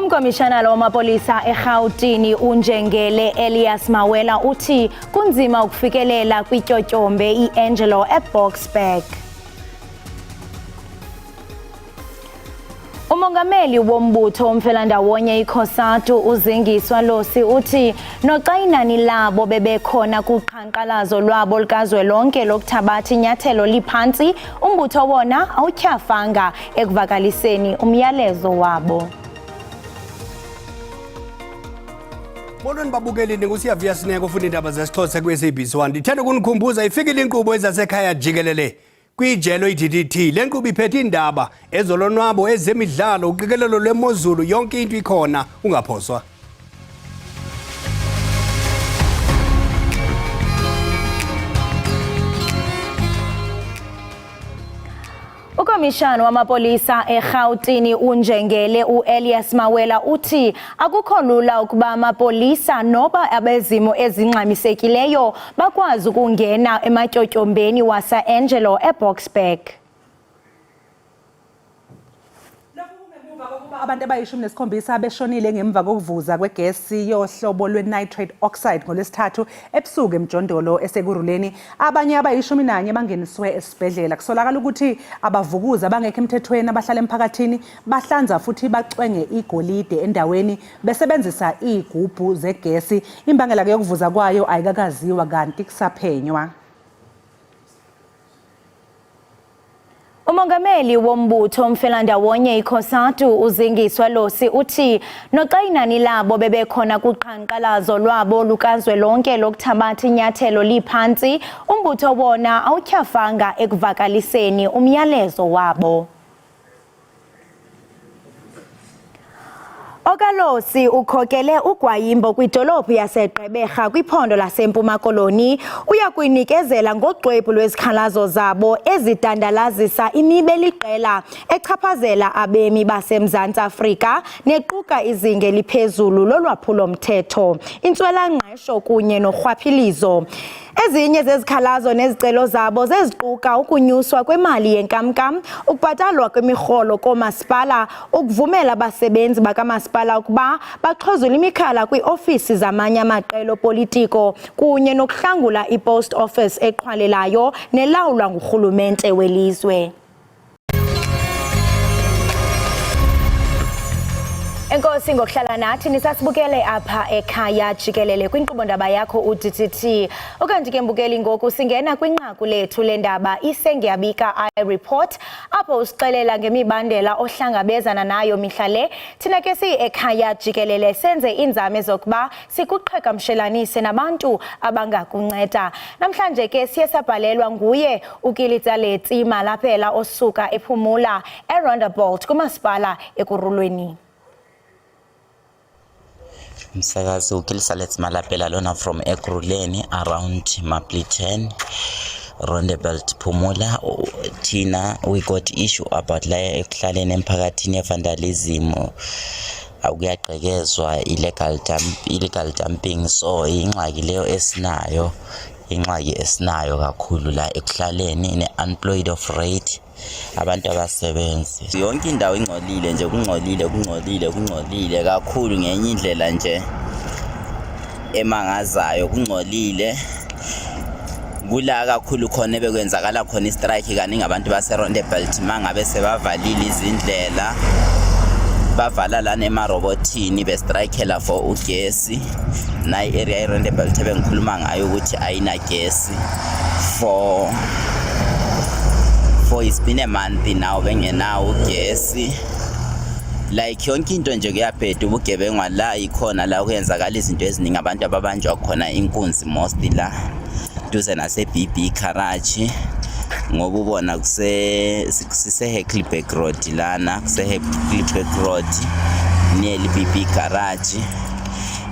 Umkomishanala wamapolisa eGauteng uNjengele Elias Mawela uthi kunzima ukufikelela kwityotyombe iAngelo eBoksburg. Umongameli wombutho omfelandawonye iKhosatu uzingiswa Losi uthi noxa inani labo bebekhona kuqhankqalazo lwabo likazwelonke lokuthabatha inyathelo liphantsi, umbutho wona awutyhafanga ekuvakaliseni umyalezo wabo. Molweni babukeli, ndinguSiyavuya Sineko ufunda iindaba zesiXhosa kwi-SABC1. Ndithanda ukunikhumbuza ifikile inkqubo ezasekhaya jikelele kwijelo iDDT. Le nkqubo iphethe iindaba ezolonwabo, ezemidlalo, uqikelelo lwemozulu, yonke into ikhona, ungaphoswa. Ukomishana wamapolisa eGauteng uNjengele Elias Mawela uthi akukho lula ukuba amapolisa noba abezimo ezingxamisekileyo bakwazi ukungena ematyotyombeni wasa-Angelo eBoksburg. Abantu abayishumi-nesikhombisa beshonile ngemva kokuvuza kwegesi yohlobo lwe-nitrate oxide ngolwesithathu ebusuku emjondolo esekuruleni. Abanye abayishumi-nanye bangeniswe esibhedlela. Kusolakala ukuthi abavukuzi abangekho emthethweni abahlala emphakathini bahlanza futhi bacwenge igolide endaweni besebenzisa izigubhu zegesi. Imbangela yokuvuza kwayo ayikakaziwa kanti kusaphenywa. Umongameli wombutho omfelandawonye iKhosatu uzingiswa Losi uthi noxa inani labo bebekhona kuqhankqalazo lwabo lukazwelonke lokuthabatha inyathelo liphantsi, umbutho wona awutyhafanga ekuvakaliseni umyalezo wabo. Okalosi ukhokele ugwayimbo kwidolophu yaseGqeberha kwiphondo laseMpuma Koloni uya kuyinikezela ngoxwebhu lwezikhalazo zabo ezidandalazisa imiba eliqela echaphazela abemi baseMzantsi Afrika nequka izinga eliphezulu lolwaphulo-mthetho, intswela-ngqesho kunye norhwaphilizo. Ezinye zezikhalazo nezicelo zabo zeziquka ukunyuswa kwemali yenkamnkam, ukubhatalwa kwemirholo koomasipala, ukuvumela abasebenzi bakamasipala ukuba baxhozule imikhala kwiiofisi zamanye amaqela politiko kunye nokuhlangula ipost office eqhwalelayo nelawulwa ngurhulumente welizwe. Enkosi ngokuhlala nathi nisasibukele apha ekhaya jikelele kwinkqubo-ndaba yakho uDTT. Ukanti ke mbukeli ngoku singena kwinqaku lethu lendaba isengiyabika iReport apho usixelela ngemibandela ohlangabezana nayo mihla le. Thina ke ekhaya jikelele senze iinzame zokuba sikuqhagamshelanise nabantu abangakunceda. Namhlanje ke siye sabhalelwa nguye uKilitsaletsi Malaphela osuka ePhumula eRoundabout kumasipala ekurulweni. Msakazi uKilitsaletsi Malaphela lona from Ekuruleni around Mapliten Roundabout Phumula. Thina we got issue about la ekuhlaleni emphakathini vandalism akuyagqekezwa illegal dumping, so ingxaki leyo esinayo kakhulu la ekuhlaleni ne-unemployed of rate abantu abasebenzi. Yonke indawo ingcolile nje, kungcolile kakhulu ngenye indlela nje emangazayo, kungcolile kula kakhulu khona bekwenzakala khona istrike kaningi abantu baseRoundabout mangabe sebavalile izindlela bavala lana emarobotini bestrikela for ugesi na area eRoundabout bengikhuluma ngayo ukuthi ayina gesi for it's been a month now bengenawo ugesi. Like yonke into nje kuyabheda ubugebengwa la ikhona la kuyenzakala izinto eziningi, abantu ababanjwa khona inkunzi most la duze nase-BB Karachi ngoba ubona kuse-Heckleback Road lana, kuse-Heckleback Road nearly BB Karachi,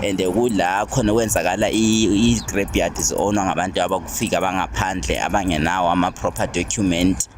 and kula khona kwenzakala i-scrapyard is-ownwa ngabantu abakufika bangaphandle abangenawo ama-proper document.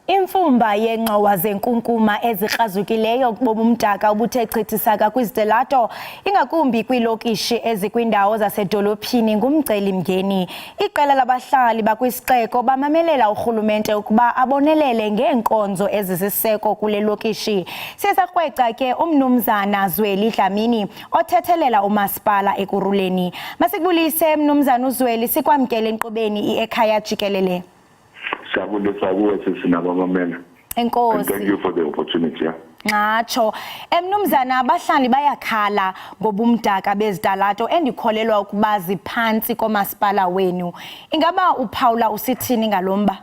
Imfumba yengxowa zenkunkuma ezikrazukileyo bobumdaka obuthe chithisaka kwizitelato ingakumbi kwiilokishi ezikwindawo zasedolophini ngumcelimngeni. Iqela labahlali bakwisixeko bamamelela urhulumente ukuba abonelele ngeenkonzo ezisiseko kule lokishi. Sisakrweca ke umnumzana Zweli Dlamini othethelela umasipala ekuruleni. Masikubulise mnumzana uZweli, sikwamkele enkqubeni Ekhaya Jikelele. And thank you for the opportunity. Ngatsho mnumzana, abahlali bayakhala ngobumdaka bezitalato endikholelwa ukuba ziphantsi komasipala wenu. Ingaba uPaula usithini ngalomba?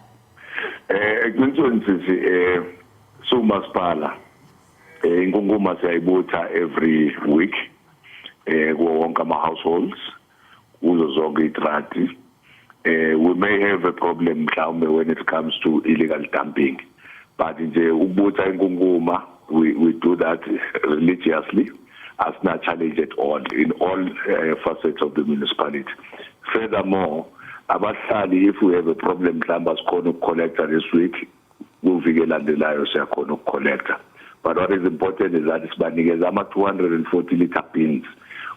Eqinisweni so masipala inkunkuma siyayibutha every week kuwo wonke ama households kuzo zonke itrati. We may have a problem when it comes to illegal dumping, but in the ubutha inkunkuma we do that religiously, as not challenge at all in all facets of the municipality. Furthermore, abahlali, if we have a problem mhlawumbe collector this week, we'll vigelandelayo siyakhona collector. But what is important is that sibanikeza ama 240 litre bins,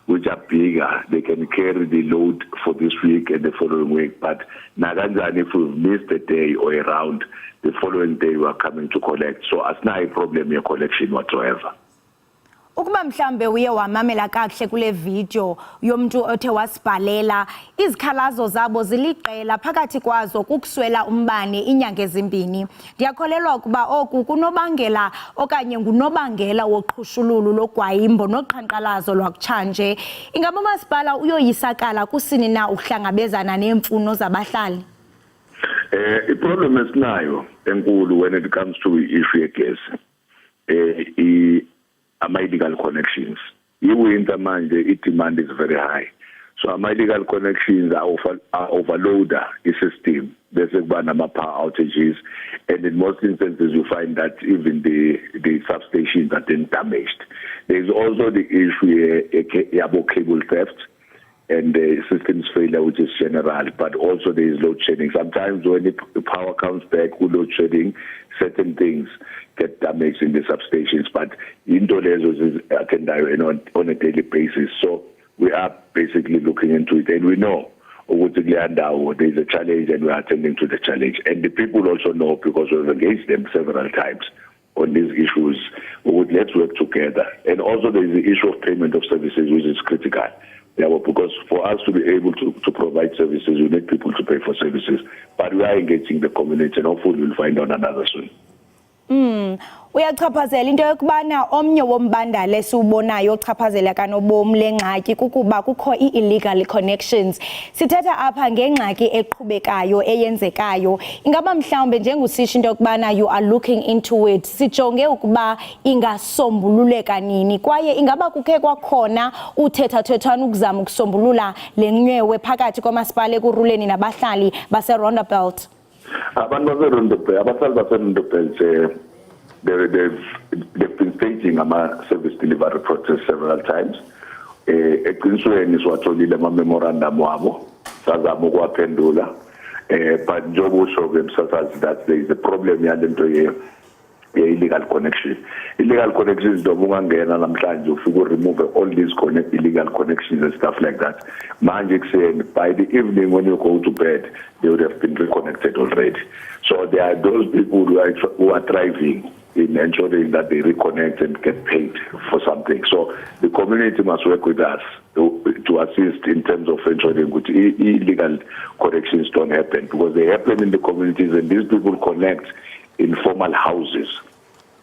which are bigger. They can carry the load for this week and the following week. But nakanjani, if we've missed a day or a round, the following day we are coming to collect. So it's not a problem your collection whatsoever. Ukuba mhlambe uye wamamela kakuhle kule video yomntu othe wasibhalela, izikhalazo zabo ziliqela, phakathi kwazo kukuswela umbane inyanga ezimbini. Ndiyakholelwa ukuba oku kunobangela okanye ngunobangela woqhushululu logwayimbo noqhankqalazo lwakutshanje. Ingaba umasipala uyoyisakala kusini na ukuhlangabezana neemfuno zabahlali? Problem esinayo enkulu when it comes to issue yegas, illegal connections. Winter manje, demand is very high. So illegal connections are overloader the system. There's a power outages, and in most instances you find that even the substations are then damaged. There's also the issue about cable theft and the systems failure, which is general, but also there is load shedding. Sometimes when the power comes back with load shedding, certain things get damaged in the substations, but into lezo is attended on a daily basis. So we are basically looking into it, and we know there's a challenge, and we are attending to the challenge. And the people also know, because we've engaged them several times on these issues. Let's work together. And also there is the issue of payment of services, which is critical. Because for us to be able to provide services, we need people to pay for services. But we are engaging the community, and hopefully we'll find out another soon. Uyachaphazela into yokubana omnye wombandala esiubonayo ochaphazela kanobom lengxaki kukuba kukho illegal connections. Sithetha apha ngengxaki eqhubekayo eyenzekayo. Ingaba mhlawumbe njengosisho into yokubana you are looking into it, sijonge ukuba ingasombululeka nini, kwaye ingaba kukhe kwakhona uthethathethwana ukuzama ukusombulula le nyewe phakathi kwamasipala ekuruleni nabahlali base-Rondabelt? Abantu abahlali base-Rondabelt they've been staging ama-service delivery process several times. Eqinisweni siwatholile ama-memorandum wabo, sazama ukuwaphendula. But njengoba usho-ke msasazi that there is a problem yalento illegal connection. Illegal connections noma ungangena namhlanje ufike remove all these illegal connections and stuff like that. Manje kuseni, by the evening when you go to bed, they would have been reconnected already. So there are those people who are thriving in ensuring that they reconnect and get paid for something. So the community must work with us to assist in terms of ensuring that illegal connections don't happen, because they happen in the communities, and these people connect informal houses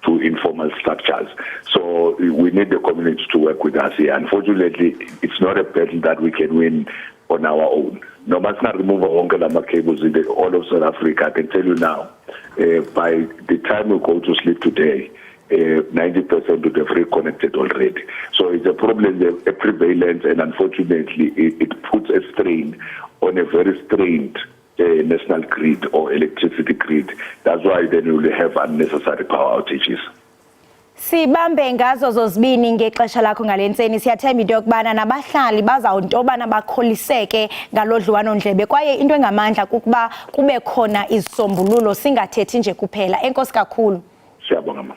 to informal structures. So we need the community to work with us here. Unfortunately, it's not a battle that we can win on our own. No, must not remove all cables in all of South Africa. I can tell you now, by the time we go to sleep today, 90% would have reconnected already. So it's a problem, a prevalence, and unfortunately, it puts a strain on a very strained national grid or electricity grid. That's why then you will have unnecessary power outages. Sibambe ngazo zozibini ngexesha lakho ngalentseni siyathemba into yokubana nabahlali bazawuntobana bakholiseke ngalodliwano ndlebe kwaye into engamandla kukuba kube khona izisombululo singathethi nje kuphela. Enkosi kakhulu. Siyabonga mama.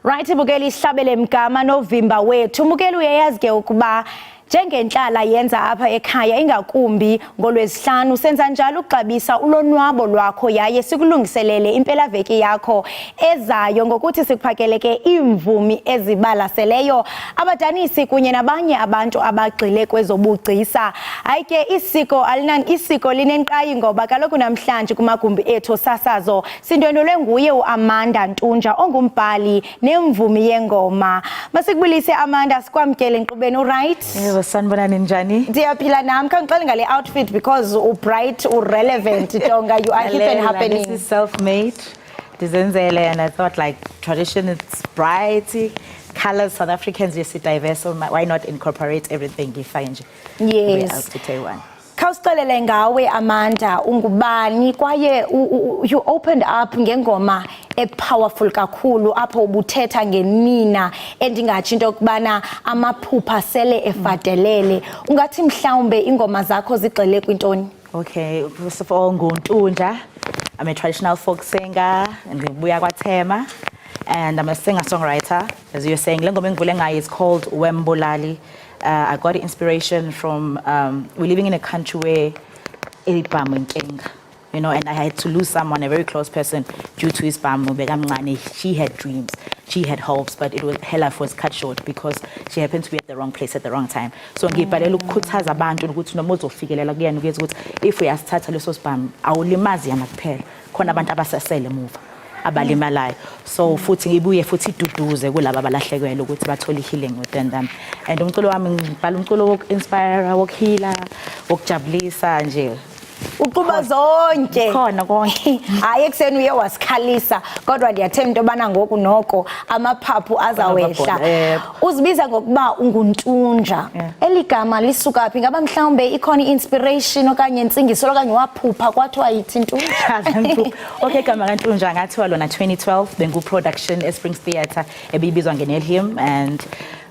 Right Bukeli Sihlabele Mgama novimba wethu. Bukeli uyayazi ke ukuba njengenhlala yenza apha ekhaya ingakumbi ngolwesihlanu senza njalo ukuxabisa ulonwabo lwakho yaye sikulungiselele impelaveki yakho ezayo ngokuthi sikuphakeleke imvumi ezibalaseleyo abadanisi kunye nabanye abantu abagxile kwezobugcisa. Hayi ke isiko linenqayi ngoba kaloku namhlanje kumagumbi ethu sasazo sindwendwele nguye uAmanda Ntunja ongumbhali nemvumi yengoma. Masikubulise Amanda sikwamkele enkqubeni right? Sanibonani njani? Ndiyaphila nami khangixele ngale outfit because bright relevant Tonga you are hip and happening. This is self-made. Dizenzele and I thought like tradition it's bright colors South Africans just diverse so why not incorporate everything ifine nje. Yes. To Taiwan. Khawusixelele ngawe Amanda ungubani kwaye you opened up ngengoma powerful kakhulu apho ubuthetha ngenina endingathi into kubana amaphupha sele efadelele ungathi mhlawumbe ingoma zakho zigxile kwintoni? Okay, first of all nguNtunja. I'm a traditional folk singer and ngibuya kwaThema and I'm a singer-songwriter. As you're saying, le ngoma engivule ngayo is called Wembulali. I got inspiration from we're living in a country where you know, and I had to lose someone, a very close person, due to his she had dreams, she had hopes, but her life was cut short because she happened to be at the wrong place at the wrong time. So ngibhalela ukukhuthaza abantu ukuthi noma uzofikelela kuyena ukuthi if uyasithatha leso sibhamu awulimazi yana kuphela khona abantu abasasele emuva abalimalayo. So futhi ngibuye futhi iduduze kulabo abalahlekelwe ukuthi bathole healing within them. And umculo wami ngibhala umculo woku-inspire, wokuheala, wokujabulisa nje. Uquba zonke khona konke hayi ekseni uye wasikhalisa kodwa ndiyathemba into yobana ngoku noko amaphaphu azawehla. Uzibiza ngokuba unguNtunja. Eligama lisuka phi? Ngaba mhlawumbe ikhona inspiration okanye intsingiso okanye waphupha kwathiwa yithi Ntunja? Okay, gama kaNtunja ngathiwa lona 2012 bengu production eSprings Theatre ebibizwa ngeNelhim and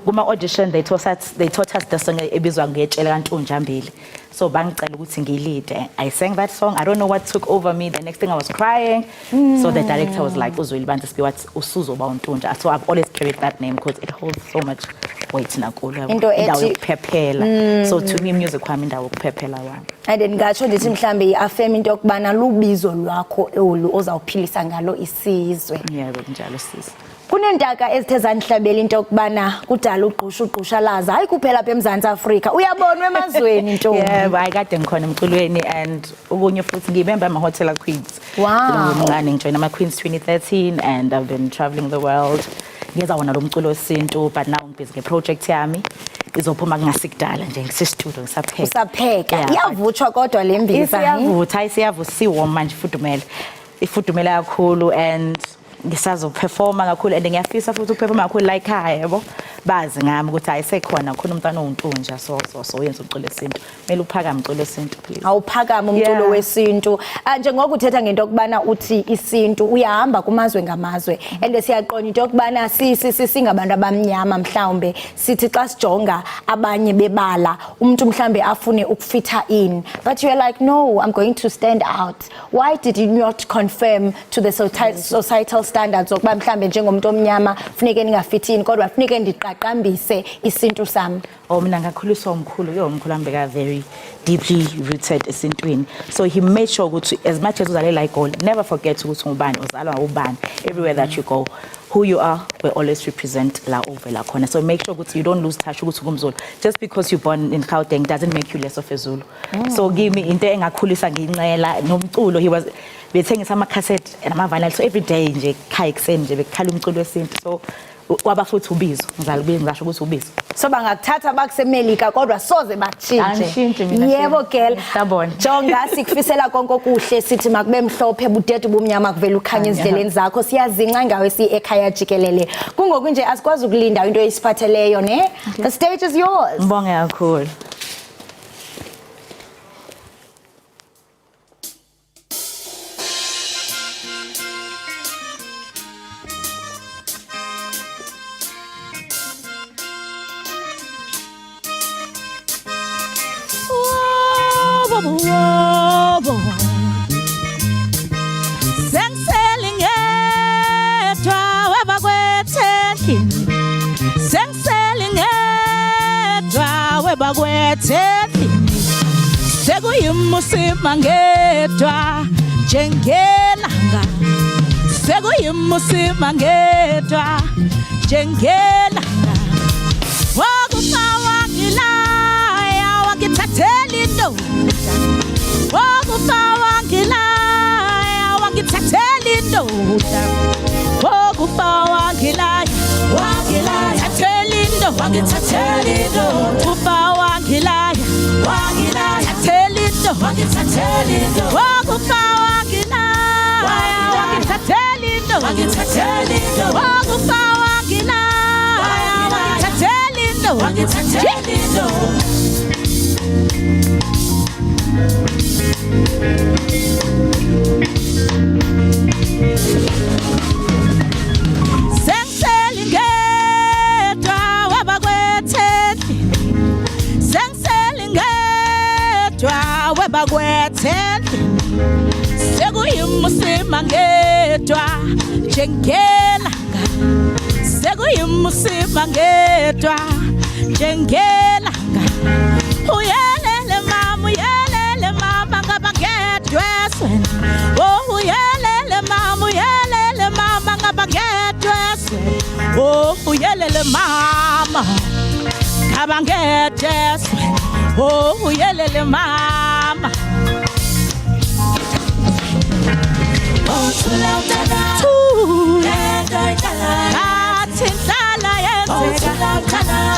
kuma audition they taught us the song ebizwa ngetshele kaNtunja mbili. So bangicela ukuthi ngiyilide. I sang that song. I don't know what took over me. The next thing I was crying. So the director was like, "Uzwelibantu what usuzoba uNtunja." So I've always carried that name because it holds so much weight nakulo. Indawo yokuphephela. So to me music kwami indawo yokuphephela wami. And ngatsho ndithi mhlambe iaffirm into yokubana lubizo lwakho ozawuphilisa ngalo isizwe. Yebo njalo sisi. Kunentaka ezithe zandihlabela into yokubana kudala uqhushalaza hayi kuphela apha eMzantsi Afrika uyabonwa emazweni ntombi. Yebo ayikade ngikhona emculweni and okunye futhi ngibemba ama-Hotel Queens. Wow. Ngingane ngijoyina ama-Queens 2013 and I've been traveling the world. Ngenza wona lo mculo wesintu but now ngibhizi ngeproject yami izophuma kungasikudala nje ngisistudio ngisapheka. Usapheka. Iyavutshwa kodwa le mbiza. Isiyavutha isiyavutha siwoma manje ifudumele. Ifudumela kakhulu and ngisazoperforma kakhulu and ngiyafisa futhi ukuperforma kakhulu la ekhaya yebo bazi ngami ukuthi ayisekhona khona umntwana owuNtunja so yenza uculo wesintu kumele uphakame uculo wesintu please awuphakame umculo wesintu njengoba uthetha ngento yokubana uthi isintu uyahamba kumazwe ngamazwe and siyaqonda into yokubana singabantu abamnyama mhlawumbe sithi xa sijonga abanye bebala umuntu mhlawumbe afune ukufitha in but you are like no I'm going to stand out. Why did you not confirm to the societal standards okuba mhlambe njengomuntu omnyama funeke ningafithini kodwa funeke ndiqaqambise isintu sami? Mina ngakhuliswa umkhulu umkhulu ambeka very deeply rooted esintwini so he made sure ukuthi as much as uzalela igoli never forget ukuthi ngubani uzalwa ubani everywhere that you go who you are will always represent la ovela khona so make sure ukuthi you don't lose touch ukuthi ngumZulu just because you're born in Gauteng doesn't make you less of a Zulu. So give me into engakhulisa nginqela nomculo he was bethengisa ama cassette and ama vinyl so every day nje khaya ekseni nje bekhala umculo wesintu so kwaba futhi ubizo ngizalibiza ngisho ukuthi ubizo so bangakuthatha bakusemelika kodwa soze batshintshe. Yebo girl jonga sikufisela konke okuhle sithi makube mhlophe budede bumnyama kuvela ukhanya ezindleleni zakho siyazinca ngawe Ekhaya Jikelele kungoku nje asikwazi ukulinda into esiphatheleyo ne the stage is yours. Ngibonge kakhulu. endlini sekuyimusima ngedwa njengelanga sekuyimusima ngedwa njengelanga wokufa wangilaya wangithathela indoda wokufa wangilaya wangithathela indoda wokufa wangilaya thathela indoda wangithathela indoda wokufa wangilaya thathela indoda wangithathela indoda wokufa wangilaya wangithathela indoda wokufa wangilaya wangithathela indoda Sengiselingedwa wabakwetheni Sengiselingedwa wabakwetheni Sekuyimusima ngedwa njengelanga Sekuyimusima ngedwa njengelanga Uyelele mama ngaba ngedwa esweni Oh uyelele mama ngaba ngedwa esweni Oh uyelele mama ngaba ngedwa esweni Oh uyelele mama Oh tulawutana Athi ndlala yenzeka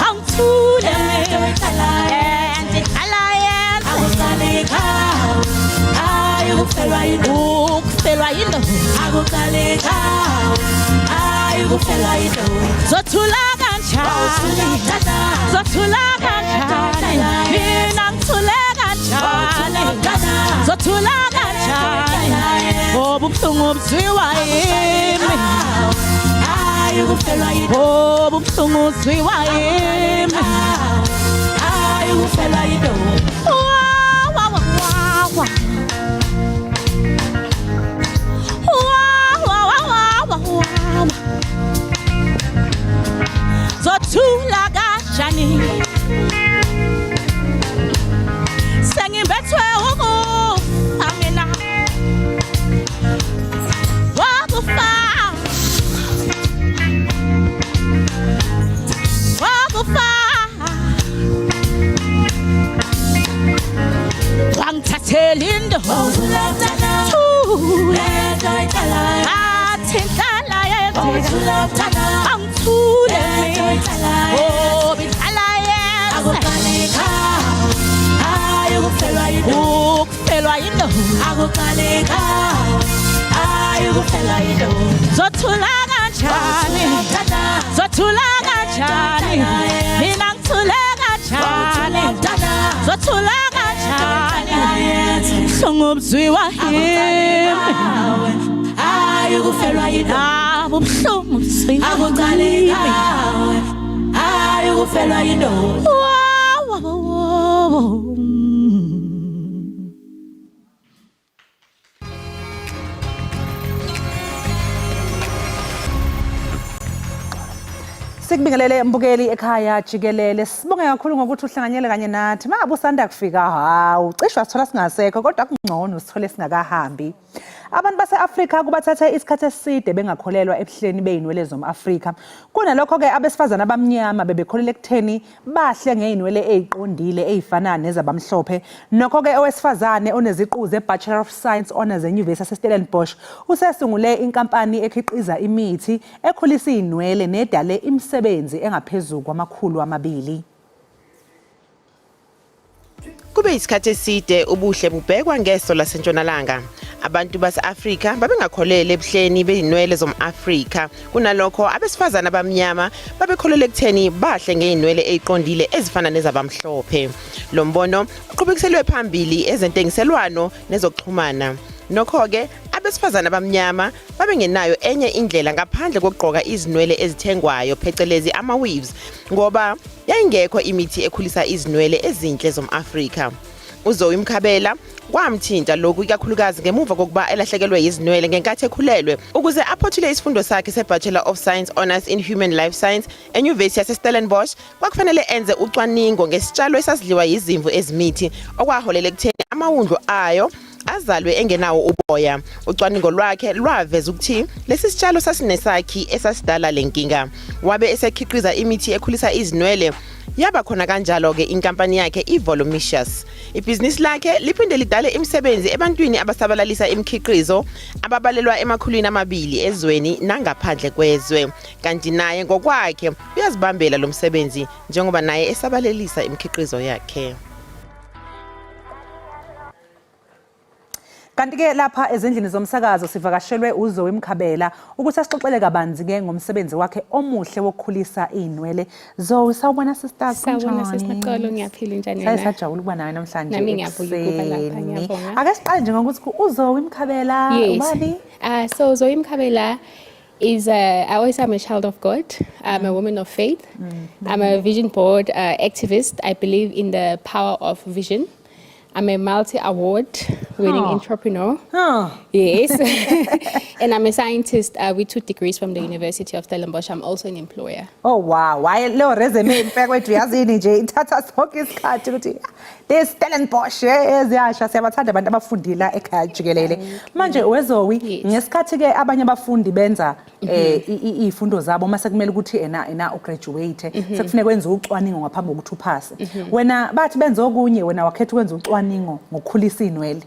Angithule Ukufelwa yinto Zothula kanjani Zothula kanjani Mina ngithule kanjani Zothula kanjani Ngoba ubuhlungu buzwiwa yimi Ngoba ubuhlungu buzwiwa yimi Ukufelwa yinto Zothula kanjani Sengimbethwe ukufa mina Wakufa Wangithathela indoda Athi ndlala yenzeka Angithule Oh bidlala yenza Ukufelwa yindoda Zothula kanjani Zothula kanjani Mina ngithule kanjani Zothula kanjani Ubuhlungu buzwiwa yimi Ukufelwa yindoda Ubuhlungu buzwiwa yimi Ukufelwa yindoda Sikubingelele mbukeli ekhaya Jikelele sibonge kakhulu ngokuthi uhlanganyele kanye nathi mabe usanda kufika hawu cishwa sithola singasekho kodwa kungcono sithole singakahambi abantu base-Afrika kubathatha isikhathi eside bengakholelwa ebuhleni bey'nwele zomAfrika kunalokho ke abesifazana abamnyama bebekholelwa ekutheni bahle ngey'nwele ey'qondile ey'fana nezabamhlophe nokho ke owesifazane oneziqu ze-Bachelor of Science Honours eNyuvesi yaseStellenbosch usesungule inkampani ekhiqiza imithi ekhulisa iy'nwele nedale imisebenzi engaphezulu kwama200. Kube isikhathi eside ubuhle bubhekwa ngeso lasentshonalanga. Abantu base-Afrika babengakholele ebuhleni bey'nwele zomAfrika. Kunalokho abesifazana abamnyama babekholele ekutheni bahle ngey'nwele ey'qondile ezifana nezabamhlophe. Lo mbono uqhubekiselwe phambili ezentengiselwano nezokuxhumana. Nokho-ke abesifazana abamnyama babengenayo enye indlela ngaphandle kokugqoka izinwele ezithengwayo phecelezi ama-weaves ngoba yayingekho imithi ekhulisa izinwele ezinhle zomAfrika. uZoe Mkhabela kwamthinta lokhu ikakhulukazi ngemuva kokuba elahlekelwe izinwele ngenkathi ekhulelwe ukuze aphothule isifundo sakhe seBachelor of Science Honours in Human Life Science eNyuvesi yaseStellenbosch kwakufanele enze ucwaningo ngesitshalo esasidliwa izimvu ezimithi okwaholela ekutheni amawundlu ayo azalwe engenawo uboya. Ucwaningo lwakhe lwaveza ukuthi lesi sitshalo sasinesakhi esasidala lenkinga. Wabe esekhiqiza imithi ekhulisa izinwele yaba khona kanjalo ke inkampani yakhe iVolumicious. Ibhizinisi lakhe liphinde lidale imisebenzi ebantwini abasabalalisa imikhiqizo ababalelwa emakhulwini amabili ezweni nangaphandle kwezwe. Kanti naye ngokwakhe uyazibambela lo msebenzi njengoba naye esabalalisa imikhiqizo yakhe. Kanti ke lapha ezindlini zomsakazo sivakashelwe uZoe Mkhabela ukuthi asixoxele kabanzi ke ngomsebenzi wakhe omuhle wokukhulisa inwele. Zoe, sawubona sisters kanjani? Sawubona sisixolo, ngiyaphila njani na? Sayisajabula ukuba nawe namhlanje. Nami ngiyabuya ukuba lapha, ngiyabonga. Ake siqale nje ngokuthi uZoe Mkhabela ubani? So Zoe Mkhabela is I always am a child of God. I'm a woman of faith. I'm a vision board activist. I believe in the power of vision. I'm a multi-award winning entrepreneur. Yes. And I'm a scientist with 2 degrees from the University of Stellenbosch. I'm also an employer. Oh wow, why lo resume imfekwethu yazini nje ithatha sonke isikhathi ukuthi the Stellenbosch eziyasha siyabathanda abantu abafundila ekhaya jikelele. Manje weZoe ngesikhathi ke abanye abafundi benza izifundo zabo mase kumele ukuthi ena ugraduate sekufuneka kwenza ucwaningo ngaphambi kokuthi uphase. Wena bathi benza okunye wena wakhetha ukwenza ucwaningo ngokukhulisa inwele.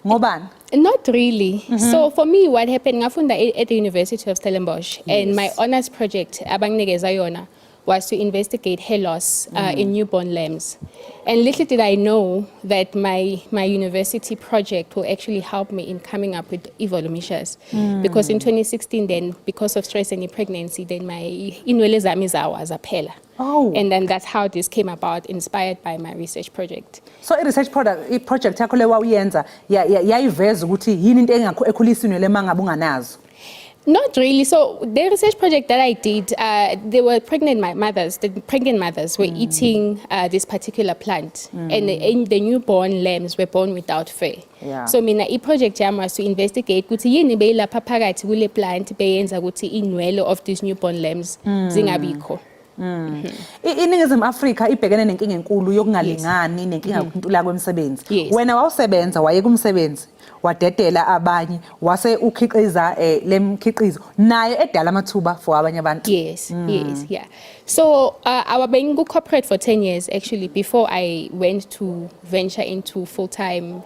Ngobani? Not really. So for me, what happened, ngafunda at the University of Stellenbosch, and my honors project, abanginikeza yona, was to investigate hair loss in newborn lambs. And little did I know that my university project will actually help me in coming up with Volumicious. Because in 2016 then, because of stress and pregnancy, then my inwele zami zawazaphela. Oh. And then that's how this came about, inspired by my research project. So i-research project yakho le wawuyenza yayiveza ukuthi yini into ekhulisa inwele mangabe unganazo? Not really. So the research project that I did, they were pregnant mothers. The pregnant mothers were eating this particular plant, and the newborn lambs were born without fur. Yeah. So mina i-project yami was to investigate ukuthi yini beyilapha phakathi kule plant beyenza ukuthi inwele of these newborn lambs zingabikho. Iningizimu Afrika ibhekene nenkinga enkulu yokungalingani nenkinga yokuntula kwemisebenzi. Wena wawusebenza wayeka umsebenzi wadedela abanye wase ukhiqiza lemkhiqizo naye edala amathuba for abanye abantu. Yes, yeah. So I was being corporate for 10 years actually before I went to venture into full-time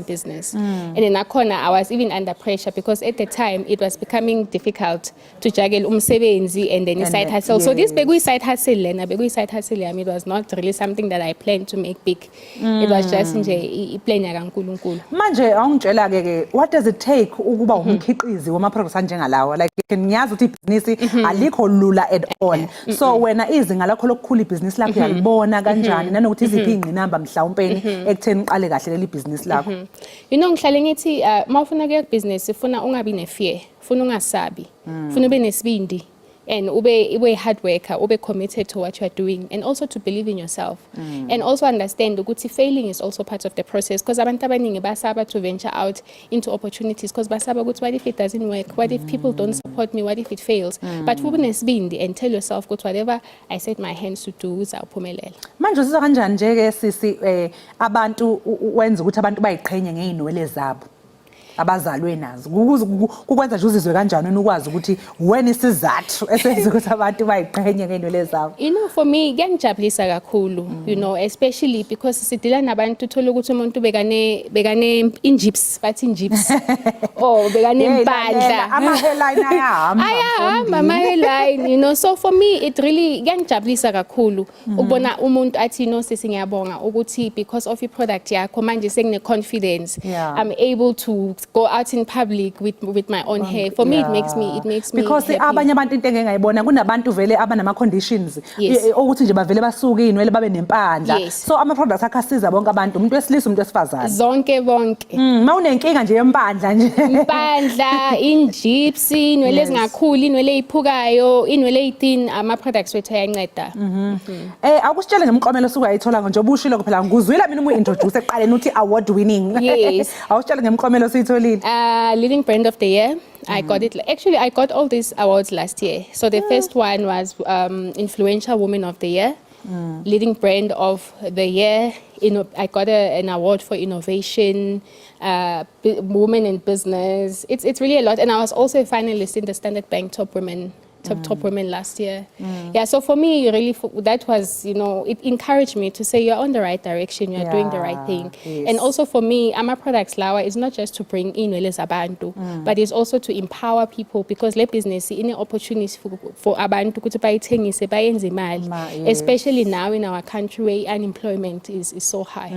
business. And then I was even under pressure because at the time it was becoming difficult to juggle umsebenzi and then side hustle. So this big side hustle it was not really something that I planned to make big. It was just nje plan yakaNkulunkulu. Manje awungitshela ke what does it take ukuba umkhiqizi wama products njengalawa? Like ngiyazi ukuthi ibhizinisi alikho lula at all. So wena izinga lakho lokukhula ibhizinisi lakho uyalibona kanjani nanokuthi iziphi ingqinamba mhlawumpeni ekutheni uqale kahle leli bhizinisi lakho? You know ngihlale ngithi mawufuna ke business ufuna ungabi ne-fear, ufuna ungasabi, ufuna ube nesibindi. And ube hard worker, ube committed to what you are doing, and also to believe in yourself, and also understand ukuthi failing is also part of the process. Because abantu abaningi basaba to venture out into opportunities. Because basaba ukuthi what if it doesn't work? What if people don't support me? What if it fails? But ube nesibindi and tell yourself ukuthi whatever I set my hands to do uzawuphumelela. Manje usizwa kanjani nje ke sisi abantu wenza ukuthi abantu bayiqhenye ngeinwele zabo abazalwe nazo kukwenza nje uzizwe kanjani ukwazi ukuthi wena isizathu esenza ukuthi abantu bayiqhenye ngeinwele zabo? You know, for me kuyangijabulisa kakhulu, you know, especially because sidila nabantu uthola ukuthi umuntu bekane injips bathi injips oh bekane impandla ama hairline ayahamba ama hairline, you know. So for me it really kuyangijabulisa kakhulu ukubona umuntu athi no sisi ngiyabonga ukuthi because of your product yakho manje sengine confidence I'm able to go out in public with my own hair. For me, it makes me because happy. abanye abantu into engengayibona kunabantu vele abanama conditions Yes. ukuthi nje bavele basuke inwele babe nempandla. Yes. So ama products akha asiza bonke abantu, umuntu wesilisa umuntu wesifazane. Zonke bonke. Mawunenkinga nje yempandla nje. Impandla, injipsi, inwele Yes. ezingakhuli, inwele eziphukayo, inwele ezithin, ama products wethu ayanceda. Akusitshele ngemqomelo suka ayithola njengoba ushilo phela nguzwile mina umu-introduce eqaleni uthi award winning. Yes. Awusitshele ngemqomelo siyitholile. Leading brand of the year. I got it. Actually, I got all these awards last year. So the first one was influential woman of the year, leading brand of the year. I got an award for innovation, women in business. It's really a lot. And I was also a finalist in the Standard Bank Top Women last year. Yeah, so for me, really, that was, it encouraged me to say you're on the right direction, you're doing the right thing. Yes. And also for me, Ama Products Lawa is not just to bring in abantu, but it's also to empower people because le business in an opportunity for abantu ukuthi bayithengise bayenze imali, yes. especially now in our country where unemployment is so high.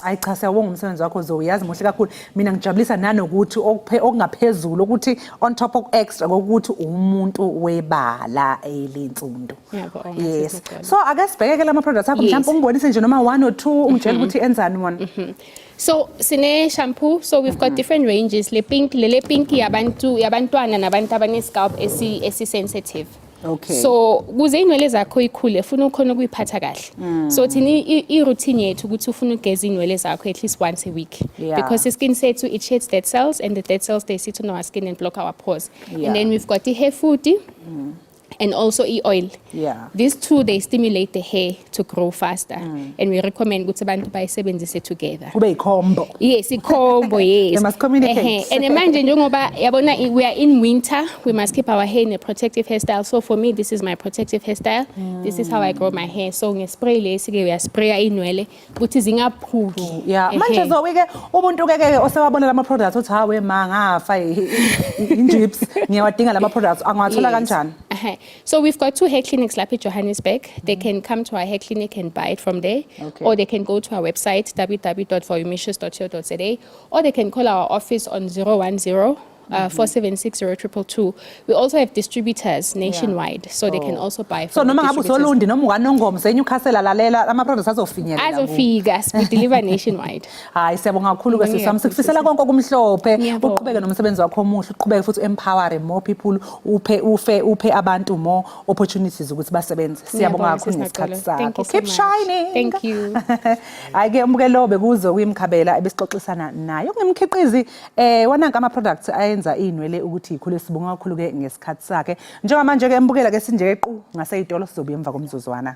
Ayi cha siyabonga umsebenzi wakho Zoyazi muhle kakhulu. Mina ngijabulisa nanokuthi okungaphezulu ukuthi on top of extra ukuthi umuntu webala elinsundo. Ngiyabonga, Yes. sisibona. So ake sibheke lama products akho Yes. mhlawumbe ungibonise nje noma 1 or 2 ungitshela ukuthi enzani wona. So sine shampoo, so we've got different ranges. Le pink yabantwana nabantu abane scalp esi sensitive. Okay. So kuze inwele zakho ikhule ufuna ukhona ukuyiphatha kahle. So thina I routine yethu ukuthi ufuna ugeza inwele zakho at least once a week. Yeah. Because the skin sethu it sheds dead cells and the dead cells they sit on our skin and block our pores. Yeah. And then we've got the hair food and also oil. Yeah. These two they stimulate the hair to grow faster. And we recommend ukuthi abantu bayisebenzise together. Kube ikhombo. Yes, combo, yes. They must communicate. And manje njengoba yabona we are in winter, we must keep our hair in a protective hairstyle. So for me, this is my protective hairstyle. This is how I grow my hair. So nge-spray lesi ke uyaspray inwele ukuthi zingaphuli. Yeah, manje Zoke umuntu ke osewabona lama products uthi hawe ma ngafa injips ngiyawadinga lama products angawathola kanjani? So we've got 2 hair clinics lapha eJohannesburg. They can come to our hair clinic and buy it from there. Okay. Or they can go to our website www.volumicious.co.za or they can call our office on 010 4760222. We also have distributors nationwide, so they can also buy So from noma the ngabe distributors. usolundi noma unganongoma seNewcastle lalela ama products azofinyelela. Azofika, we deliver nationwide. Hayi siyabonga kakhulu ke Ngiyabonga sisami sikufisela konke okumhlophe Ngiyabonga. uqhubeke nomsebenzi wakho omuhle uqhubeke futhi empower more people uphe abantu more opportunities ukuthi basebenze siyabonga Ngiyabonga, kakhulu Sis ngesikhathi Naqolo. Thank sakho you so keep much. shining Thank you. hayi ke umbukelo bekuzo kuyimkhabela ebesixoxisana nayo kungimkhiqizi wananka ama products ayenza inwele ukuthi ikhule sibonga kakhulu ke ngesikhathi sakhe njengamanje ke embukela ke sinje equ ngaseyitolo sizobuya emva komzuzwana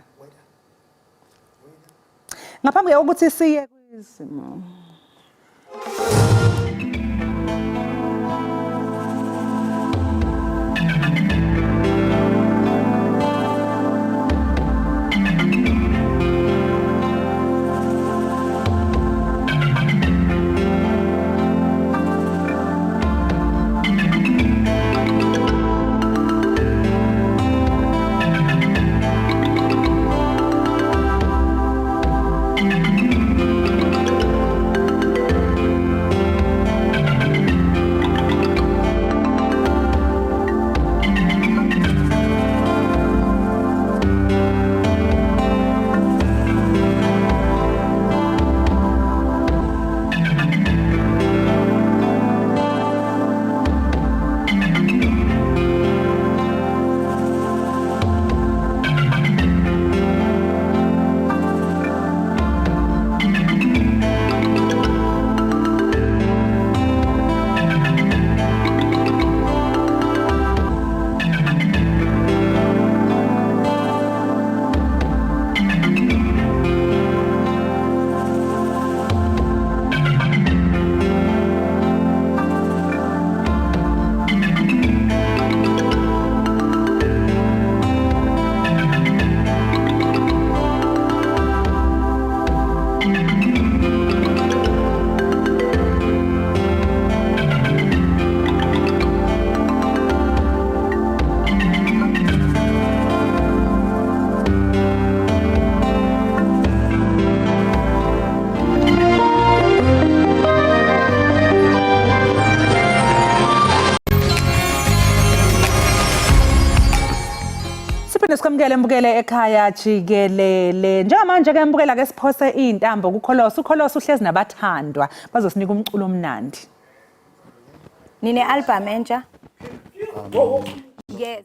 ngaphambi kokuthi siye kwizimo Samukele mbukele ekhaya Jikelele. Njengamanje ke mbukela ke siphose iintambo kuKholosi. uKholosi uhlezi nabathandwa bazosinika umculo omnandi. Nine album entsha? Yes.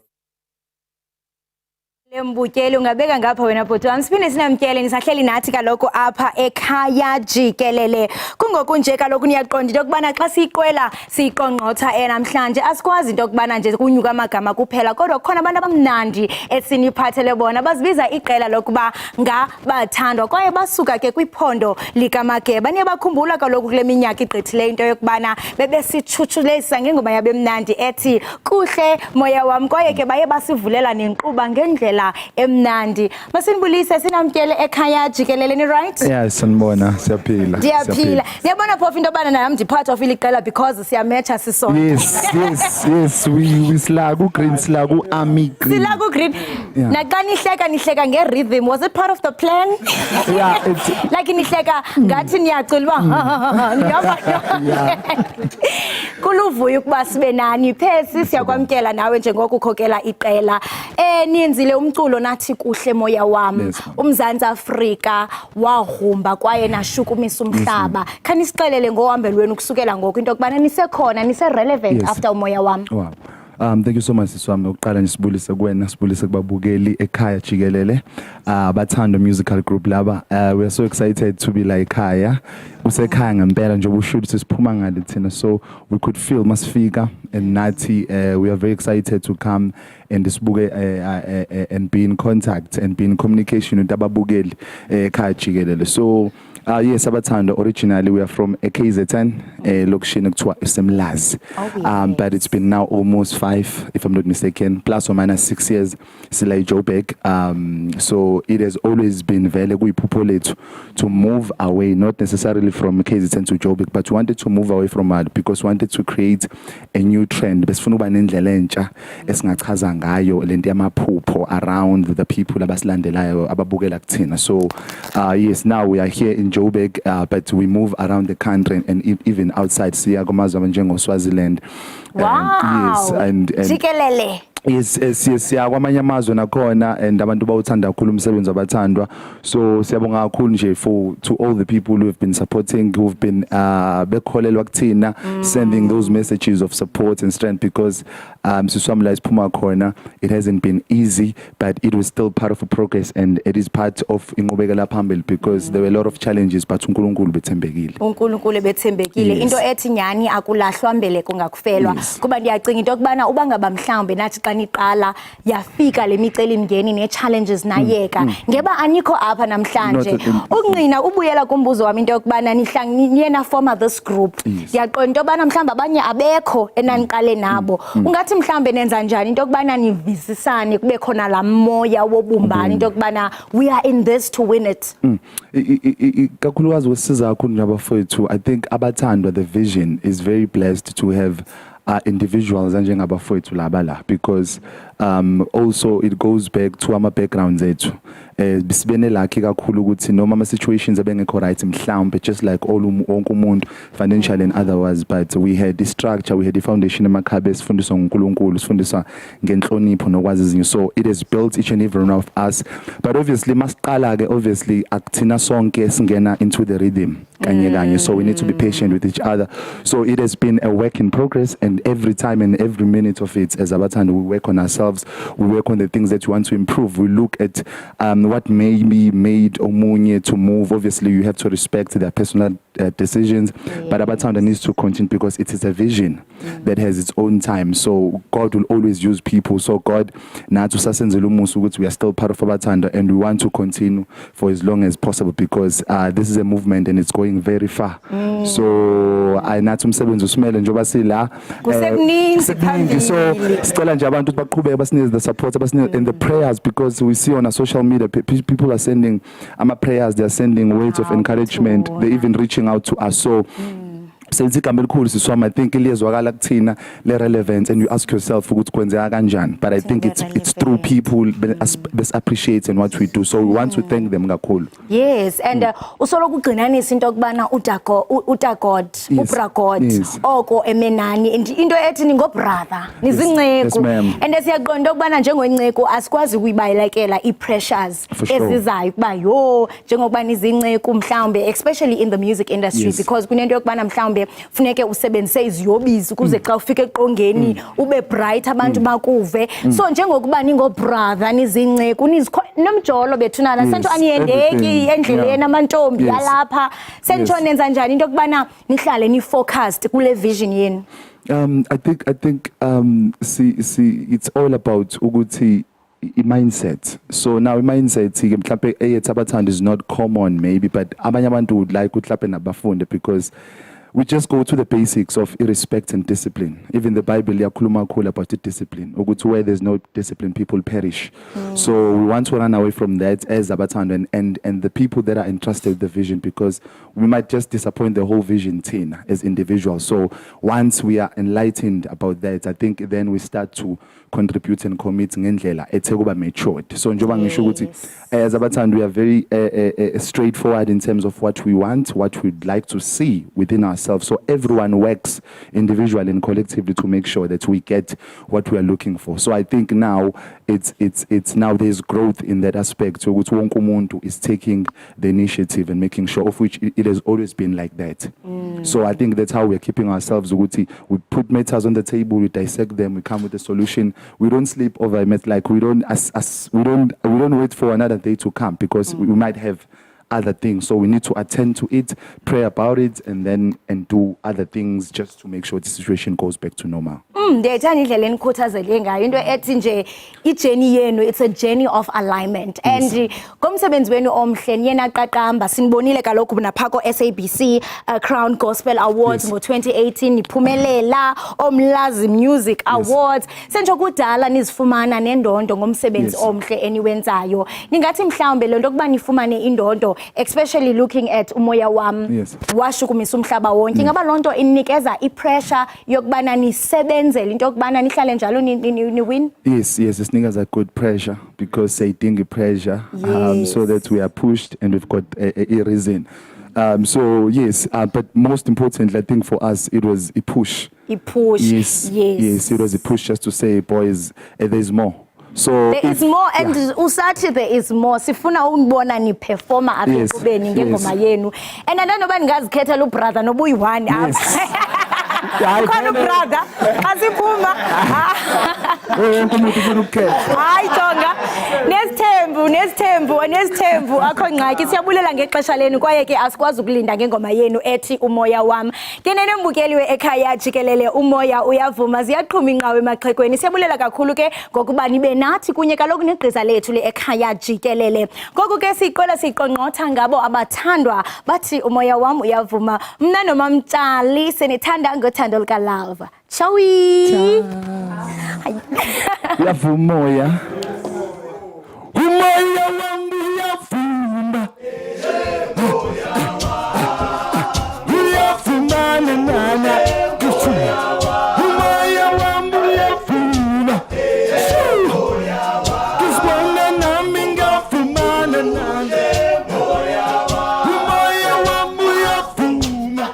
Lembukele ungabeka ngapha wena bhuti wami siphinde sinamkele nisahleli nathi kaloku apha ekhaya Jikelele. Kungoku nje kaloku niyaqonda into kubana xa siyiqwela siyiqongqotha namhlanje asikwazi into kubana nje kunyuka amagama kuphela kodwa khona abantu abamnandi esiniphathele bona bazibiza iqela lokuba ngabathandwa kwaye basuka ke kwiphondo likaMageba. Niyabakhumbula kaloku kule minyaka igqithileyo into yokubana bebesitshutshulesa ngengoma yabemnandi ethi kuhle moya wami kwaye ke baye basivulela nenkquba ngendlela emnandi. Masinibulise sinamkele ekhaya Jikelele ni right? Yeah, sanibona siyaphila. Ndiyaphila. Niyabona phofu into bana nami part of iliqela because siyamatcha sisonke. Yes, we slagu green slagu army green. Silagu green. Yeah. Naxa nihleka nge-rhythm, was it part of the plan? Yeah, it's like nihleka ngathi niyacula kuluvuyo ukuba sibe nani phesi siyakwamkela nawe njengoko ukhokela iqela niyenzile umculo nathi kuhle moya wami uMzantsi Afrika wahumba kwaye nashukumisa umhlaba. Khani sixelele ngohambe lwenu kusukela ngoku into kubana nisekhona nise-relevant after umoya wami. Wow. Thank you so much siswami ukuqala nisibulise kuwena sibulise kubabukeli ekhaya Jikelele abathanda musical group laba we are so excited to be like Ekhaya usekhaya ngempela nje ubushuthi siphuma ngale thina so we could feel masifika and nathi we are very excited to come and sibuke and be in contact and be in communication with ababukeli ekhaya Jikelele. So yes, abathanda originally we are from KZN location ekuthiwa eSemlazi. But it's been now almost 5 if I'm not mistaken plus or minus 6 years sila Joburg. So it has always been vele kuyiphupho lethu to move away, not necessarily from KZN to Joburg, but we wanted to move away from that because we wanted to create a new trend. Besifuna uba nendlela entsha esingachaza ngayo lento yamaphupho around the people abasilandelayo ababukela kuthina. So yes, now we are here in Joburg, but we move around the country and even outside siya kumazwe njengo Swaziland. Wow. Yes, and Jikelele. Yes, siya kwamanye amazwe nakhona and abantu bawuthanda kakhulu umsebenzi abathandwa. So siyabonga kakhulu nje to all the people who have been supporting, who've been bekholelwa kuthina, sending those messages of support and strength because siswami la isiphuma khona it hasn't been easy but it was still part of a progress and it is part of inqubekela phambili because there were a lot of challenges but uNkulunkulu bethembekile. uNkulunkulu bethembekile into ethi nyani akulahlwa mbeleko ngakufelwa kuba ndiyacinga into kubana uba ngaba mhlawumbe nathi xa niqala yafika lemicelimngeni ne-challenges nayeka ngeba anikho apha namhlanje ukunqina ubuyela kumbuzo wami into yokubana niyena former this group ndiyaqonda into yobana mhlawumbe abanye abekho enaniqale nabo ungathi mhlawumbe nenza njani into yokubana nivisisane kube khona la moya wobumbani into yokubana we are in this to win it. Kakhulukazi wesiza kakhulu nabafowethu. I think abathandwa the vision is very blessed to have individuals njengabafowethu laba la because also it goes back to our backgrounds ethu bisibene lucky kakhulu ukuthi noma ama situations abengekho right mhlawumbe just like all wonke umuntu financial and otherwise but we had the structure, we had the foundation emakhabe sifundiswa nguNkulunkulu sifundiswa ngenhlonipho nokwazi izinyo so it has built each and every one of us but obviously masiqala ke obviously akuthina sonke singena into the rhythm kanye so we need to be patient with each other so it has been a work in progress and every time and every minute of it as abathanda we work on ourselves, we work on the things that we want to improve, we look at what may be made omunye to move. Obviously you have to respect their personal decisions but abathanda needs to continue because it is a vision that has its own time so God will always use people so God nathi usasenzela umusa ukuthi we are still part of abathanda and we want to continue for as long as possible because this is a movement and it's going very far so nathi umsebenzi usimele njengoba sila kusemningi so sicela nje abantu baqhubeke basinike the support basinike and the prayers because we see on our social media people are sending prayers, they are sending words of encouragement, they're even reaching out to us so Senze igama elikhulu siswami. I think liyezwakala kuthina le relevance, and you ask yourself ukuthi kwenzeka kanjani. But I think it's through people bes appreciate and what we do. So we want to thank them kakhulu. Yes, and usolo kugcinanisa into okubana utagod, ubragod, oko emenani, and into ethi ningo brother, nizinceku. And siyaqonda okubana njengonceku asikwazi ukuyibayilekela i-pressures ezizayo kuba yo njengokuba nizinceku mhlawumbe, especially in the music industry, because kunento yokubana mhlawumbe funeke usebenzise iziyobisi ukuze xa ufike eqongeni ube bright abantu bakuve. So njengokuba ningo brother nizinceku nomjolo bethunana sento aniyendeki endleleni amantombi alapha sento nenza njani into yokubana nihlale ni focused kule vision yenu? I think see it's all about ukuthi mindset. So now mindset mhlawumbe eyethi abathandi is not common maybe, but abanye abantu would like mhlawumbe nabafunde, because we just go to the basics of respect and discipline. Even the Bible yakhuluma kakhulu about the discipline. Ukuthi where there's no discipline, people perish. So we want to run away from that as abathanda and the people that are entrusted with the vision, because we might just disappoint the whole vision team as individuals. So once we are enlightened about that, I think then we start to contribute and commit ngendlela ethe kuba matured. So njoba ngisho ukuthi as abathanda we are very straightforward in terms of what we want, what we'd like to see within ourselves. So everyone works individually and collectively to make sure that we get what we are looking for. So I think now it's now there's growth in that aspect. So ukuthi wonke umuntu is taking the initiative and making sure, of which it has always been like that. So I think that's how we're keeping ourselves. We put matters on the table, we dissect them, we come with a solution. We don't sleep over it. Like we don't wait for another day to come, because we might have other things. So we need to attend to it, pray about it, and do other things just to make sure the situation goes back to normal. Ndiyayithanda indlela enikhuthazele ngayo into ethi nje ijourney yenu, it's a journey of alignment. And ngomsebenzi wenu omhle niyena qaqamba sinibonile kaloku naphako SABC Crown Gospel Awards ngo-2018 niphumelela Omlazi Music Awards. Sentsho kudala nizifumana nendondo ngomsebenzi omhle eniwenzayo. Ningathi mhlawumbe le nto kuba nifumane indondo, especially looking at Umoya Wam washukumisa umhlaba wonke, ingaba loo nto inikeza i-pressure yokubana nisebenze into yokubana nihlale njalo ni win? Yes, it's niggas a good pressure, because they think pressure, so that we are pushed and we've got a reason. So yes, but most importantly, I think for us it was a push. A push. Yes, it was a push just to say, boys, there's more. So there is more, and usathi there is more. Sifuna unibona ni performer apha kubeni ngengoma yenu. And andanoba ningazikhethela ubrother nobuyi-one apha. Khona ubrother asiphuma. Hayi Tonga, nesithembu akho ngxaki. Siyabulela ngexesha lenu kwaye ke asikwazi ukulinda ngengoma yenu ethi Umoya Wam. Kenene mbukeli we-Ekhaya Jikelele, umoya uyavuma, ziyaqhuma inqawe emaxhekweni. Siyabulela kakhulu ke ngokuba nibe nathi kunye kaloku negqiza lethu le-Ekhaya Jikelele. Ngoku ke siqonqotha ngabo abathandwa bathi Umoya Wam uyavuma. Mna nomamtshali senithanda ngothando lukalava. Chawi. Uyavuma umoya. Umoya wam uyavuma. Uyavuma nana. Umoya wam uyavuma. Kisibona nami ngavuma nana. Umoya wam uyavuma.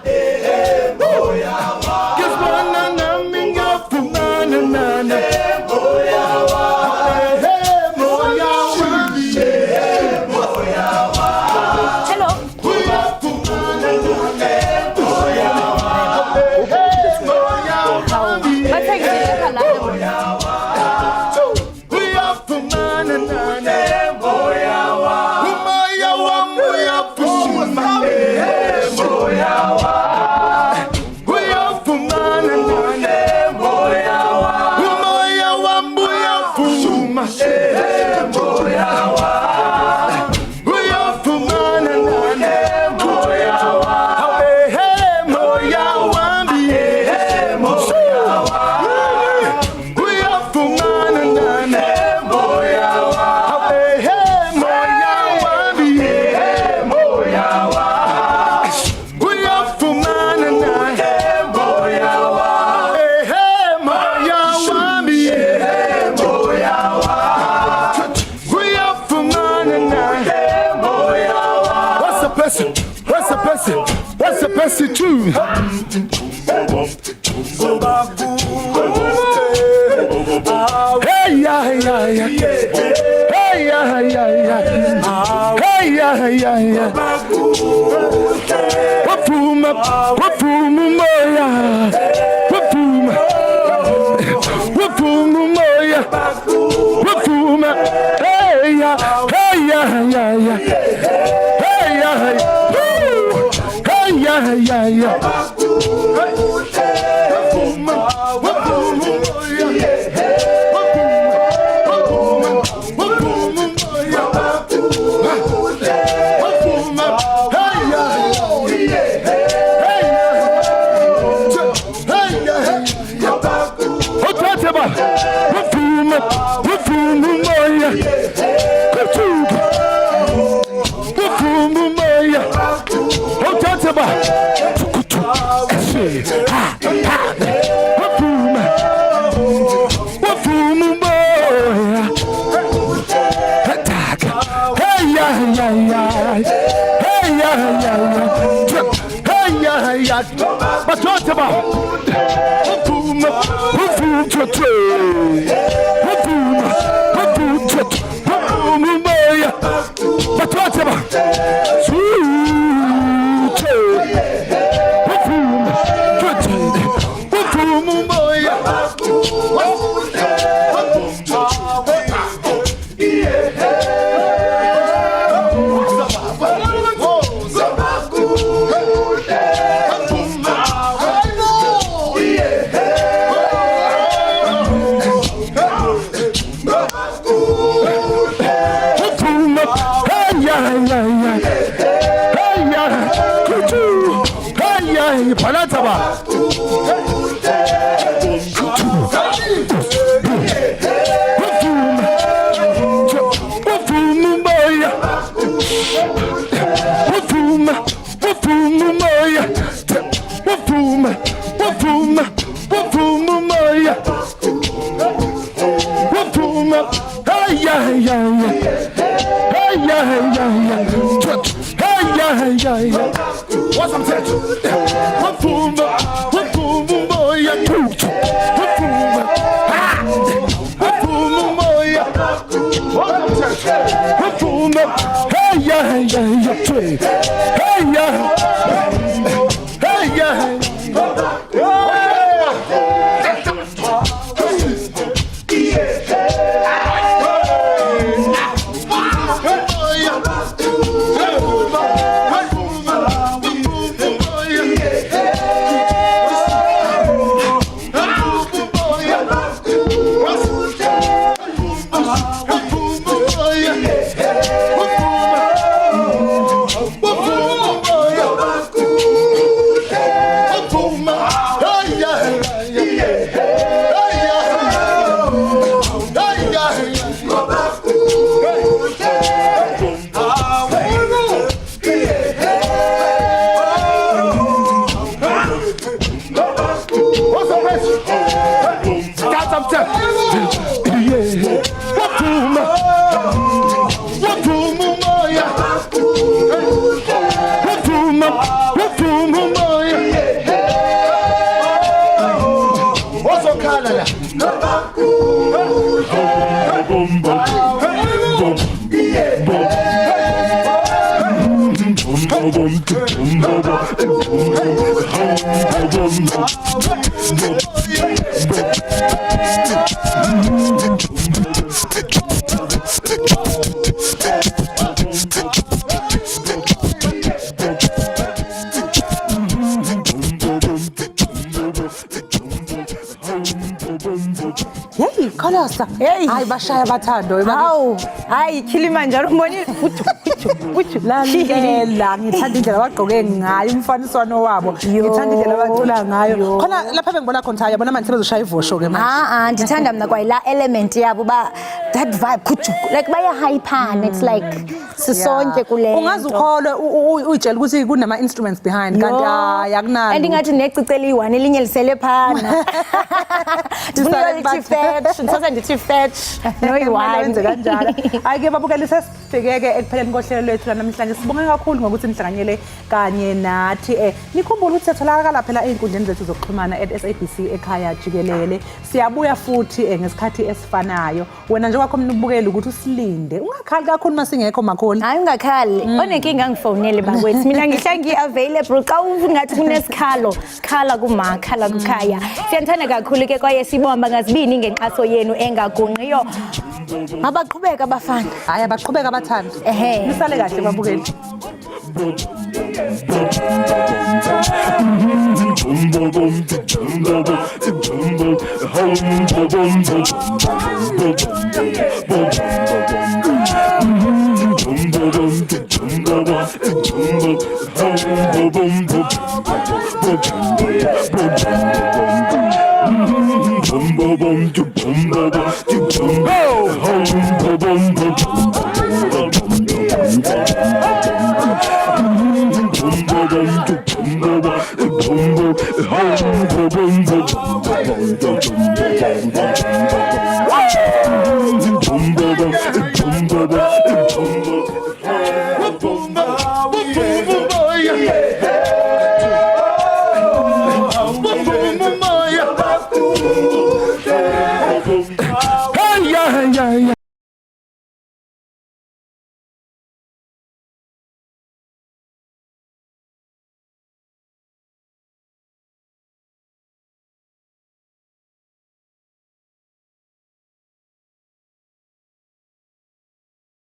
Kisibona nami ngavuma nana. Hello. Bessie too. Hey yeah yeah yeah. Hey yeah yeah yeah. Hey yeah yeah yeah. Wapuma moya. Wapuma moya. Wapuma. Hey yeah yeah yeah yeah. Hey yeah. Hey yeah yeah yeah. Hey, Kholosa. Hey. Hayi bashaya bathando. Hawu, hayi Kilimanjaro umbonile uthi Lalela ngithanda indlela abagqoke ngayo umfaniswano wabo. Ngithanda indlela abacula ngayo. Khona lapha bengibona khona yabona manje sebezoshaya ivosho ke manje. Ndithanda mina kwayila element yabo ba that vibe like baya hyper it's like sisonke kule. Ungazi ukholwe uyitshela ukuthi kunama instruments behind kanti ayakunalo. Andingathi necicela i1 elinye lisele phana. Ndisale fetch, ndithi fetch. No yi1 kanjalo. Ayike babukele sesifikeke ekupheleni kohlelo uhlelo lwethu lanamhlanje. Sibonge kakhulu ngokuthi nihlanganyele kanye nathi. Nikhumbule ukuthi sitholakala phela einkundleni zethu zokuxhumana @SABC Ekhaya Jikelele. Siyabuya futhi ngesikhathi esifanayo. Wena nje kwakho mnubukela ukuthi usilinde. Ungakhali kakhulu masingekho makholi. Hayi ungakhali. Onenkinga ngifonele bakwethu. Mina ngihla ngi-available xa ungathi kunesikhalo. Khala kuma, khala kukhaya. Siyanthanda kakhulu ke kwaye sibomba ngazibini ngenxaso yenu engagunqiyo. Mabaqhubeka abafana. Hayi abaqhubeka abathanda. Nisale kahle babukeli. Ekhaya